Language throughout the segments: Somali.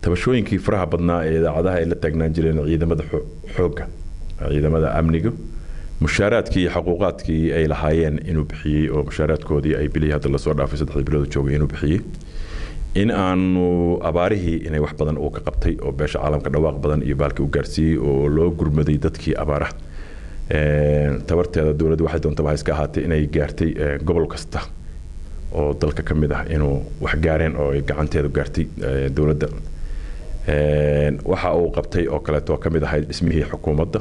tabashooyinkii faraha badnaa ee idaacadaha ay la taagnaan jireen ciidamada xoogga ciidamada amniga mushaaraadkii iyo xuquuqaadkii ay lahaayeen inuu bixiyay oo mushaaraadkoodii ay bilii hadda la soo dhaafay 3 bilood joogay inuu bixiyay in aanu abaarihii inay wax badan oo ka qabtay oo beesha caalamka dhawaaq badan iyo baalkii u gaarsiiyay oo loo gurmaday dadkii abaaraha tabarteeda dawladdu waxay doontaba iska ahaatay inay gaartay gobol kasta oo dalka kamid ah inuu wax gaareen oo ay gacanteedu gaartay dawladda waxa uu qabtay oo kale oo kamid ahayd dhismihii xukuumadda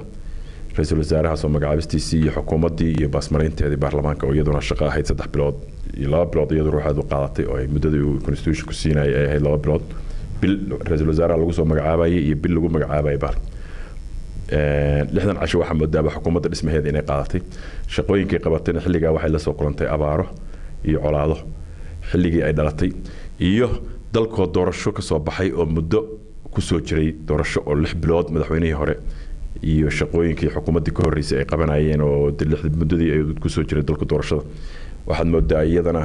ra'iisul wasaaraha soo magacaabistiisii iyo xukuumaddii iyo baasmareynteedii baarlamaanka oo iyaduna shaqo ahayd 3 bilood iyo 2 bilood iyadoo ruuxaadu qaadatay oo ay muddadii uu constitution ku siinay ay ahayd 2 bilood bil ra'iisul wasaaraha lagu soo magacaabayay iyo bil lagu magacaabayay baar 6 casho waxa moodaaba xukuumadda dhismaheeda inay qaadatay shaqooyinkii qabatayna xilliga waxay la soo kulantay abaaro iyo colaado xilligii ay dhalatay iyo dalkoo doorasho ka soo baxay oo muddo ku soo jiray doorasho oo 6 bilood madaxweynihii hore iyo shaqooyinkii xukuumadda ka horeysay ay qabanayeen oo muddadii ay ku soo jiray dalka doorashada waxaad moodaa iyadana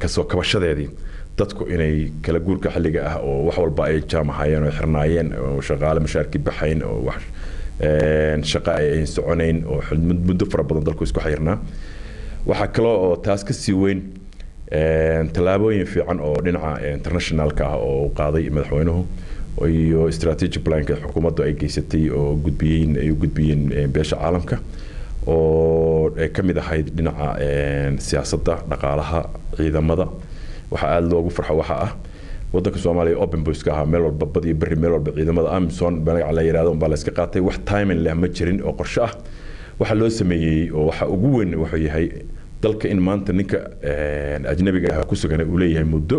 ka soo kabashadeedii dadku inay kala guurka xilliga ah oo wax walba ay jaamahayeen oo xirnaayeen oo shaqaale mushaarkii baxayn oo wax shaqo ay soconayn oo muddo fara badan dalku isku xirnaa waxa kale oo taas ka sii weyn talaabooyin fiican oo dhinaca internationalka ah oo qaaday madaxweynuhu iyo strategic plan-ka xukuumaddu ay geysatay oo gudbiyeen beesha caalamka oo ay kamid ahayd dhinaca siyaasadda dhaqaalaha ciidamada waxa aad loogu farxo waxa ah waddanka Soomaaliya open boys ka ah meel walba bad iyo bari meel walba ciidamada Amazon banaga la yiraahdo baa la iska qaatay wax timing leh ma jirin oo qorshe ah waxa loo sameeyay oo waxa ugu weyn wuxuu yahay dalka in maanta ninka ajnabiga ah ku sugan uu leeyahay muddo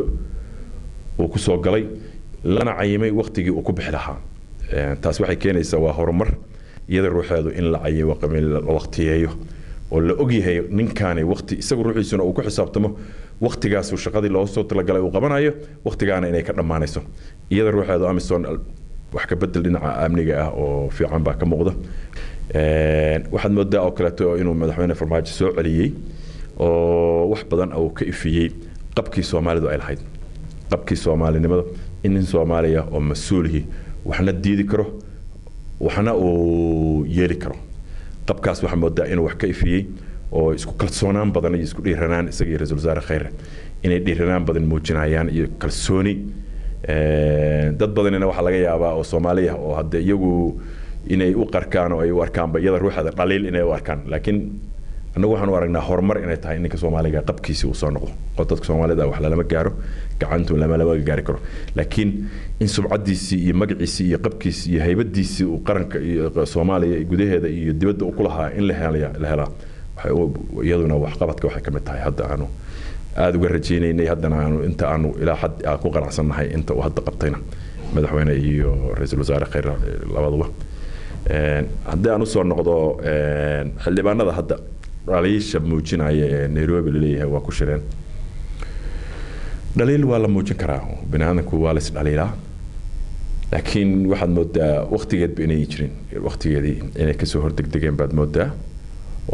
oo ku soo galay lana cayimay waqtigii uu ku bixi lahaa taas waxay keenaysaa waa horumar iyada ruuxeedu in la cayiyo waqtiyeeyo oo la og yahay ninkaani waqti isagu ruuxiisuna uu ku xisaabtamo waqtigaas uu shaqadii loo soo talagalay uu qabanayo waqtigaana inay ka dhamaanayso iyada ruuxeedu Amazon wax ka bedel dhinaca amniga ah oo fiican baa ka muuqda waxaad moodaa oo kale inuu madaxweyne Farmaajo soo celiyay oo wax badan oo ka ifiyay qabkii Soomaalidu ay lahayd qabkii Soomaalinimada in Soomaaliya oo mas'uulihi waxna diidi karo waxna uu yeeli karo qabkaas waxa moodaa inuu wax ka ifiyay oo isku kalsoonaan badan iyo isku dhiiranaan isaga ra'iisul wasaare Khayre inay dhiiranaan badan muujinayaan iyo kalsooni dad badanina waxa laga yaabaa oo Soomaaliya oo hadda iyagu inay u qarkaan oo ay u arkaan bayada ruuxada dhaliil inay u arkaan laakiin anagu waxaan u aragnaa horumar inay tahay ninka Soomaaliga qabkiisa uu soo noqdo qodobka Soomaalida wax lama gaaro gacantu lama gaari karo laakiin in sumcadiisii iyo magaciisii iyo qabkiisii iyo haybadiisii uu qaranka iyo Soomaaliya gudaheeda iyo dibadda u ku lahaa in la helo iyaduna wax qabadka waxay kamid tahay hadda aanu aad uga rajaynaynay haddana aanu inta aanu ilaa xad ku qanacsanahay inta uu hadda qabtayna madaxweyne iyo ra'iisul wasaare Khayre labaduba haddii aanu soo noqdo xildhibaanada hadda raliisha muujinaya Nairobi leeyahay waa ku shireen daliil waa la muujin karaa binaanku waa la isdhaliilaa laakiin waxaad moodaa waqtigeed inay jirin waqtigeedii inay ka soo hordegdegeen baad moodaa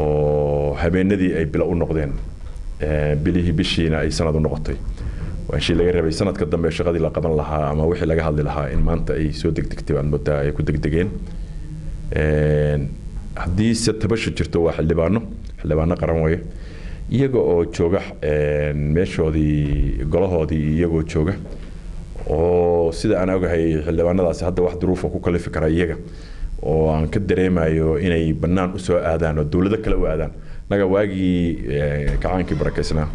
oo habeenadii ay bila u noqdeen bishiina ay sanad u noqotay waa shii laga rabay sanadka dambe shaqadii la qaban lahaa ama wixii laga hadli lahaa in maanta ay soo degdegtay baad moodaa ay ku degdegeen haddii se tabasho jirto waa xildhibaano qaran weeye iyaga oo jooga meeshoodii golahoodii iyagoo jooga oo sida aan ogahay xildhibaanadaasi hadda wax duruuf ku kalifi kara iyaga oo aan ka dareemayo inay bannaan u soo aadaan oo dawladda kale u aadaan naga waagii kacaankii barakeysnaa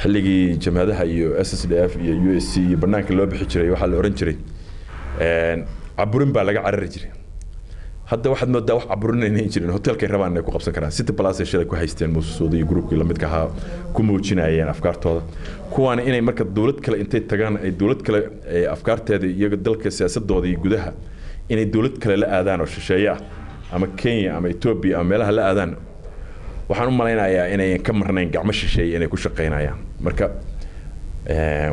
xilligii jamhadaha iyo SSDF iyo USC iyo bannaanka loo bixi jiray waxaa la oran jiray caburin baa laga carari jiray hadda waxaad moodaa wax caburinayna jirin hotelka rabaan inay ku qabsan karaan City Palace shalay ku haysteen musuuda iyo groupkii la midka ahaa ku muujinayeen afkaartooda kuwaana inay marka dawlad kale intay tagaan ay dawlad kale afkaarteeda iyaga dalka siyaasadooda iyo gudaha inay dawlad kale la aadaan oo shisheeye ah ama Kenya ama Ethiopia ama meelaha la aadaan waxaan u maleynayaa inay ka marnayn gacmo shisheeye inay ku shaqeynayaan marka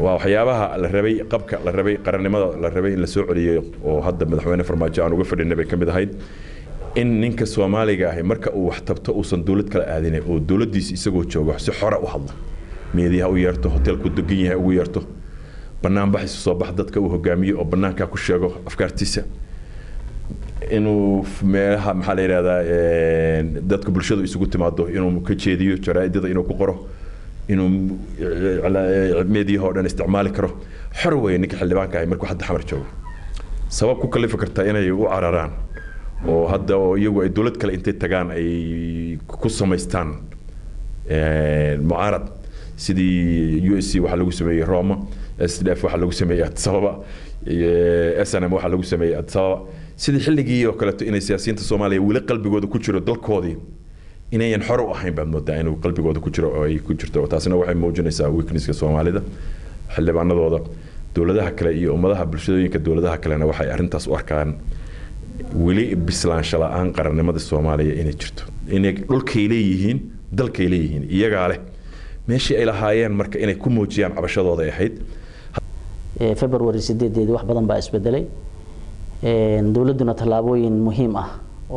waa waxyaabaha la rabay qabka la rabay qarannimada la rabay in la soo celiyo oo hadda madaxweyne Farmaajo aan uga fadhinay bay kamid ahayd in ninka Soomaaliga ah marka uu wax tabto uusan dawlad kale aadinay oo dawladiisa isagoo joogo si xor ah u hadlo meediyaha u yeerto hotelku degan yahay ugu yeerto bannaan baxis soo bax dadka uu hogaamiyo oo bannaanka ku sheego afkaartiisa inuu meelaha maxaa la yiraahdaa dadka bulshadu isugu timaado inuu ka jeediyo jaraa'idada inuu ku qoro inuu meediyaha oo dhan isticmaali karo xor weyn ninka xildhibaanka ah markuu hadda xamar joogo sabab ku kalifa kartaa inay u cararaan oo hadda iyagu ay dawlad kale intay tagaan ay ku samaystaan mucaarad sidii USC waxa lagu sameeyay Roma SDF waxa lagu sameeyay Addis Ababa SNM waxa lagu sameeyay Addis Ababa sidii xilligii oo kale inay siyaasiyiinta Soomaaliya wali qalbigooda ku jiro dalkoodii inayan xor u ahayn baad moodaa inuu qalbigooda ku jiro oo ay ku jirto taasina waxay muujinaysaa weaknesska Soomaalida xildhibaanadooda dawladaha kale iyo ummadaha bulshooyinka dawladaha kalena waxay arintaas u arkaan wali bislaansho la'aan qarannimada Soomaaliya inay jirto inay dhulkay leeyihiin dalkay leeyihiin iyaga leh meeshii ay lahaayeen marka inay ku muujiyaan cabashadooda ay ahayd February 8 wax badan baa isbedelay dawladuna talaabooyin muhiim ah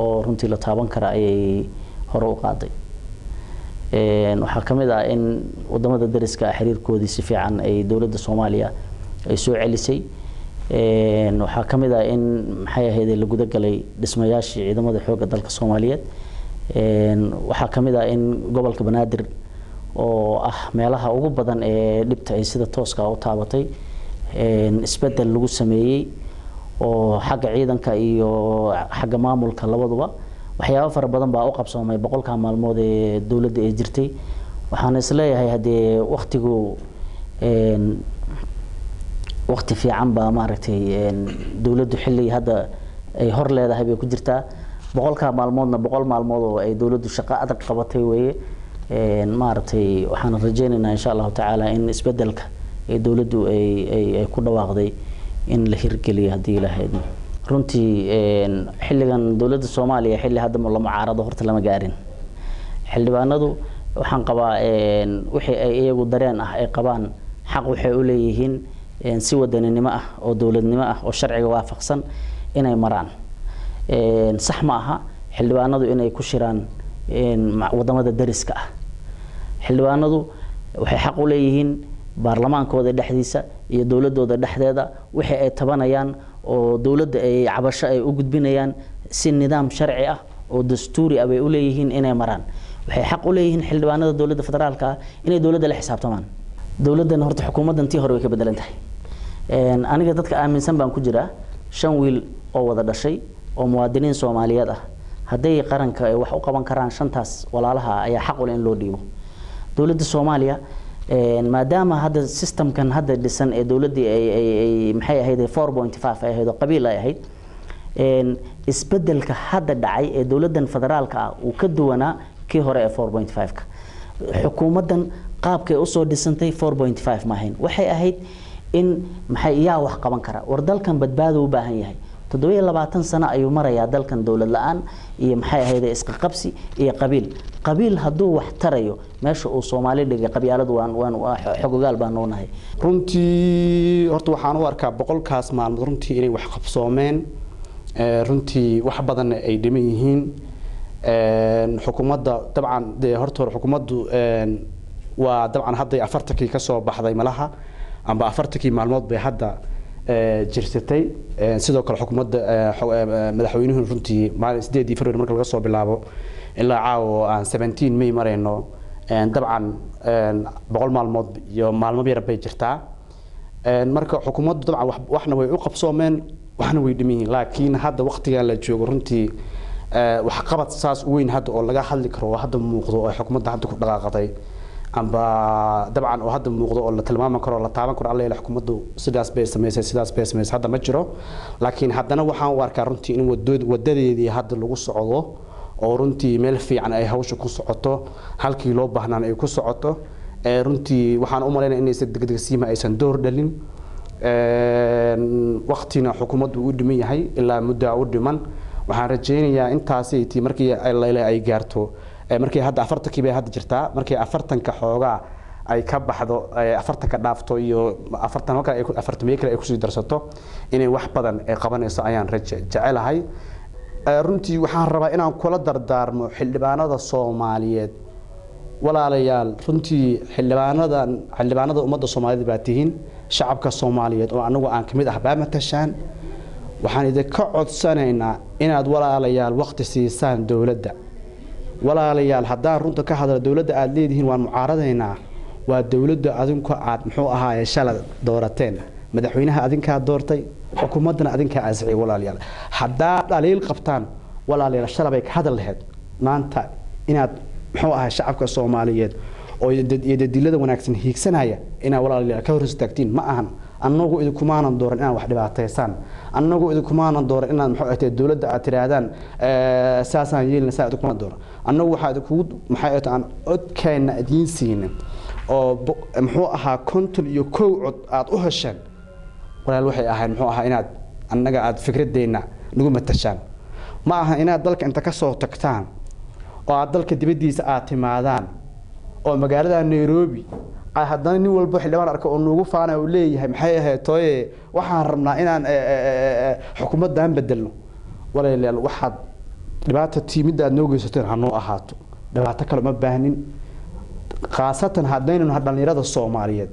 oo runtii la taaban kara ay hore u qaaday waxa kamid ah in wadamada dariska xiriirkoodii si fiican ay dawladda Soomaaliya ay soo celisay waxa kamid ah in maxay ahayd la guda galay dhismayaashii ciidamada xoogga dalka Soomaaliyeed waxa kamid ah in gobolka Banaadir oo ah meelaha ugu badan ee dhibta ay sida tooska u taabatay isbedel lagu sameeyay oo xagga ciidanka iyo xagga maamulka labaduba waxyaabo fara badan baa u qabsoomay boqolka maalmood ee dawladda ay jirtay waxaan isleeyahay hadii waqtigu waqti fiican baa maaragtay dawladdu xilli hadda ay hor leedahay bay ku jirtaa boqolka maalmoodna boqol maalmood oo ay dawladdu shaqo adag qabatay weeye maaragtay waxaan rajaynaynaa insha Allah taala in isbedelka ee dawladdu ay ku dhawaaqday in la hirgeliyo hadii ilaahay runtii xilligan dawladda Soomaaliya xilli hadda la mucaarado horta lama gaarin xildhibaanadu waxaan qabaa wixii ay iyagu dareen ah ay qabaan xaq waxay u leeyihiin si wadaninimo ah oo dawladnimo ah oo sharciga waafaqsan inay maraan sax ma aha xildhibaanadu inay ku shiraan wadamada dariska ah xildhibaanadu waxay xaq u leeyihiin baarlamaankooda dhexdiisa iyo dawladooda dhexdeeda wixii ay tabanayaan oo dawladda ay cabasho ay u gudbinayaan si nidaam sharci ah oo dastuuri ah bay u leeyihiin inay maraan waxay xaq u leeyihiin xildhibaanada dawladda federaalka ah inay dawladda la xisaabtamaan dawladdan horta xukuumaddan tii hore way ka bedelan tahay aniga dadka aaminsan baan ku jiraa 5 wiil oo wada dhashay oo muwaadiniin Soomaaliyeed ah haday qaranka ay wax u qaban karaan shantaas walaalaha ayaa xaq u leh in loo dhiibo dawladda Soomaaliya maadaama hadda systemkan hadda dhisan ee dawladda ay maxay ahayd 4.5 ay ahayd qabiil ay ahayd isbedelka hadda dhacay ee dawladdan federaalka ah uu ka duwanaa kii hore ee 4.5 ka xukuumaddan qaabkay u soo dhisantay 4.5 ma ahayn waxay ahayd in maxay yaa wax qaban kara war dalkan badbaado u baahan yahay 27 sano ayuu marayaa dalkan dawlad la'aan iyo maxay ahayd isqa qabsi iyo qabiil haduu wax tarayo meesha uu Soomaali dhigay qabyaaladu waan xogogaal baan noonahay runtii horta waxaan u arkaa boqolkaas maalmood runtii inay wax qabsoomeen runtii wax badan ay dhiman yihiin xukuumadda dabcan horta xukuumaddu waa dabcan hadda 40kii ka soo baxday malaha amba 40kii maalmood bay hadda jirsatay sidoo kale xukuumadda madaxweynuhu runtii maalin 8 February marka laga soo bilaabo ilaa caawa aan 17 May marayno dabcan 100 maalmood iyo maalmo yar bay jirtaa marka xukuumaddu dabcan waxna way u qabsoomeen waxna way dhimin laakiin hadda waqtiga la joogo runtii wax qabad saas weyn hadda oo laga hadli karo hadda muuqdo oo xukuumadda hadda ku dhaqaaqday amba dabcan oo hadda muuqdo oo la tilmaami karo la taaban karo alla ilaahay xukuumaddu sidaas bay sameysay hadda ma jiro laakiin haddana waxaan u arkaa runtii in wadadeedii hadda lagu socdo oo runtii meel fiican ay hawsha ku socoto halkii loo baahnaan ay ku socoto runtii waxaan u maleynayaa inay degdegsiima aysan door dhalin waqtina xukuumaddu u dhiman yahay ilaa muddo u dhiman waxaan rajaynayaa intaasay tii markii ay gaarto markii hadda 40kii bay hadda jirtaa markii 40ka xoogaa ay ka baxdo 40ka dhaafto iyo 40 kale ay 40 kale ay ku sii darsato inay wax badan ay qabanayso ayaan jecelahay runtii waxaan rabaa inaan kula dardaarmo xildhibaanada Soomaaliyeed walaalayaal runtii xildhibaanada ummadda Soomaaliyeed baa tihiin shacabka Soomaaliyeed oo anagu aan kamid ah baa matashaan waxaan idinka codsanaynaa inaad walaalayaal waqti siisaan dawladda walaalayaal haddaan runta ka hadlo dawladda aad leedihiin waan mucaaradaynaa waa dawladda adinku aad muxuu ahaayay shalad doorateen madaxweynaha adinka doortay xukuumadna adinka asixay walaalayaal haddaa dhaliil qabtaan walaalayaal shalabay ka hadal lahayd maanta inaad muxuu ahaa shacabka Soomaaliyeed oo dadilada wanaagsan hiigsanaya inaa walaalayaal ka hor istaagtiin ma ahan annagu idinkumaanan dooran inaan wax dhibaateysaan annagu idinkumaanan dooran inaan muxuu ahayd dawladda aad tiraadaan saasaan yeelna saa idinkumaanan dooran annagu waxa idinku maxay ahayd aan codkayna idin siinin oo muxuu ahaa konton iyo kow cod aad u hesheen walaal waxay ahayn muxuu ahaa inaad annaga aad fikradeena nagu matashaan ma aha inaad dalka inta ka soo tagtaan oo aad dalka dibadiisa aad timaadaan oo magaalada Nairobi ay haddana nin walba xildhibaan arko oo nagu faana oo leeyahay maxay ahayd tooye waxaan rabnaa inaan xukuumaddan bedelno walaalayaal waxaad dhibaato tiimida aad noo geysateen hanoo ahaato dhibaato kale ma baahnin khaasatan haddaynu dhalinyarada Soomaaliyeed